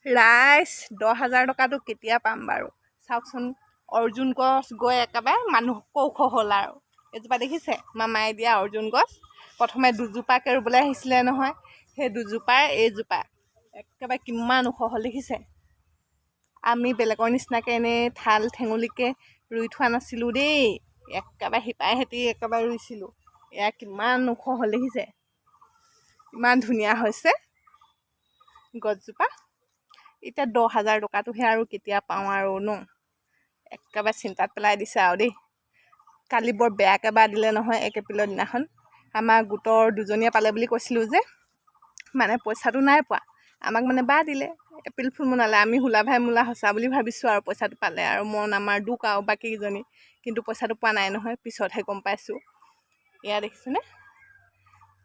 ৰাইজ 10,000 টকাটো কেতিয়া পাম বাৰু চাওকচোন। অৰ্জুন গছ গৈ একেবাৰে মানুহতকৈ ওখ হ'ল আৰু। এজোপা দেখিছে মামাই দিয়া অৰ্জুন গছ, প্ৰথমে দুজোপাকৈ ৰুবলৈ আহিছিলে নহয়, সেই দুজোপাৰ এইজোপা একেবাৰে কিমান ওখ হ'ল দেখিছে। আমি বেলেগৰ নিচিনাকৈ এনেই ঠাল ঠেঙুলিকৈ ৰুই থোৱা নাছিলোঁ দেই, একেবাৰে শিপাই হেঁতি একেবাৰে ৰুইছিলোঁ। এয়া কিমান ওখ হ'ল দেখিছে, ইমান ধুনীয়া হৈছে গছজোপা। এতিয়া 10,000 টকাটোহে আৰু কেতিয়া পাওঁ আৰু ন, একেবাৰে চিন্তাত পেলাই দিছে আৰু দেই। কালি বৰ বেয়াকৈ বা দিলে নহয় 1 এপ্ৰিলৰ দিনাখন। আমাৰ গোটৰ দুজনীয়ে পালে বুলি কৈছিলোঁ যে, মানে পইচাটো নাই পোৱা। আমাক মানে বা দিলে, এপ্ৰিল ফুল মনালে। আমি হোলা ভাই মোলা সঁচা বুলি ভাবিছোঁ আৰু পইচাটো পালে আৰু মন আমাৰ দুখ আৰু বাকীকেইজনী। কিন্তু পইচাটো পোৱা নাই নহয়, পিছতহে গম পাইছোঁ। এয়া দেখিছেনে,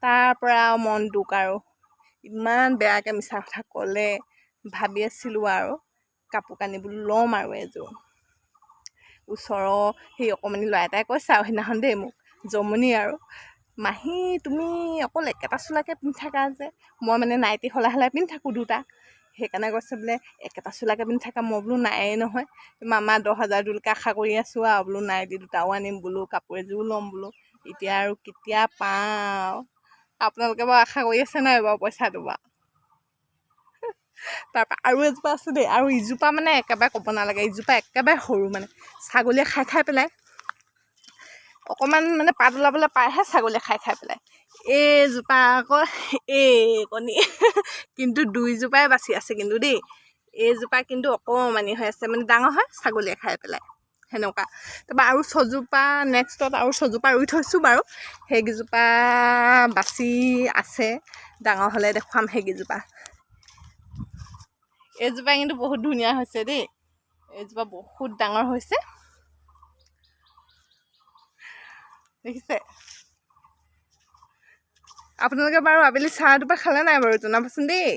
তাৰ পৰা মন দুখ আৰু ইমান বেয়াকৈ মিছা কথা ক'লে। ভাবি আছিলোঁ আৰু কাপোৰ কানিবোৰ ল'ম আৰু এযোৰ। ওচৰৰ সেই অকণমানি ল'ৰা এটাই কৈছে আৰু সেইদিনাখন দেই মোক, জমনি আৰু, মাহী তুমি অকল একেটা চোলাকে পিন্ধি থাকা যে। মই মানে নাইটি সলাই সলাই পিন্ধি থাকোঁ দুটা, সেইকাৰণে কৈছে বোলে একেটা চোলাকে পিন্ধি থাকা। মই বোলো নায়েই নহয়, মামা 10,000 তোলৈকে আশা কৰি আছোঁ আৰু বোলো নাইটি দুটাও আনিম বোলো, কাপোৰ এযোৰো ল'ম বোলো। এতিয়া আৰু কেতিয়া পাওঁ। আপোনালোকে বাৰু আশা কৰি আছে নাই বাৰু পইচাটো বাৰু। তাৰপৰা আৰু এজোপা আছে দেই, আৰু ইজোপা মানে একেবাৰে ক'ব নালাগে, ইজোপা একেবাৰে সৰু, মানে ছাগলীয়ে খাই খাই পেলাই। অকণমান মানে পাত ওলাবলৈ পায়হে ছাগলীয়ে খাই খাই পেলাই। এইজোপা আকৌ এই কণী কিন্তু 2জোপাই বাচি আছে কিন্তু দেই। এইজোপা কিন্তু অকণমানি হৈ আছে, মানে ডাঙৰ হয় ছাগলীয়ে খাই পেলাই সেনেকুৱা। তাৰপৰা আৰু 6জোপা নেক্সটত আৰু 6জোপা ৰুই থৈছোঁ বাৰু, সেইকেইজোপা বাচি আছে, ডাঙৰ হ'লে দেখুৱাম সেইকেইজোপা। এইজোপা কিন্তু বহুত ধুনীয়া হৈছে দেই, এইজোপা বহুত ডাঙৰ হৈছে দেখিছে। আপোনালোকে বাৰু আবেলি চাহ এটোপা খালে নাই বাৰু জনাবচোন দেই।